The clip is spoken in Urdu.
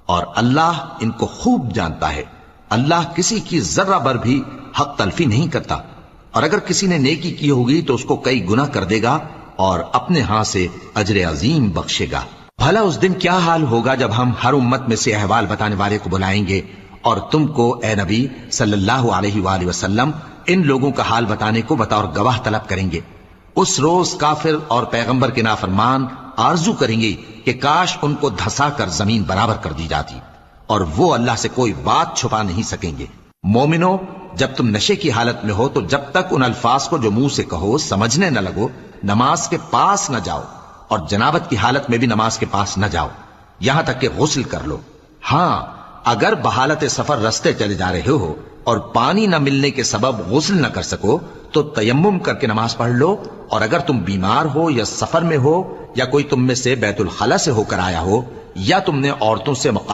اور اللہ ان کو خوب جانتا ہے۔ اللہ کسی کی ذرہ بھر بھی حق تلفی نہیں کرتا، اور اگر کسی نے نیکی کی ہوگی تو اس کو کئی گنا کر دے گا اور اپنے ہاں سے اجر عظیم بخشے گا۔ بھلا اس دن کیا حال ہوگا جب ہم ہر امت میں سے احوال بتانے والے کو بلائیں گے اور تم کو اے نبی صلی اللہ علیہ وآلہ وسلم ان لوگوں کا حال بتانے کو بطور گواہ طلب کریں گے۔ اس روز کافر اور پیغمبر کے نافرمان آرزو کریں گے کہ کاش ان کو دھسا کر زمین برابر کر دی جاتی، اور وہ اللہ سے کوئی بات چھپا نہیں سکیں گے۔ مومنو، جب تم نشے کی حالت میں ہو تو جب تک ان الفاظ کو جو منہ سے کہو سمجھنے نہ لگو، نماز کے پاس نہ جاؤ، اور جنابت کی حالت میں بھی نماز کے پاس نہ جاؤ یہاں تک کہ غسل کر لو۔ ہاں، اگر بحالت سفر رستے چلے جا رہے ہو اور پانی نہ ملنے کے سبب غسل نہ کر سکو تو تیمم کر کے نماز پڑھ لو، اور اگر تم بیمار ہو یا سفر میں ہو یا کوئی تم میں سے بیت الخلا سے ہو کر آیا ہو یا تم نے عورتوں سے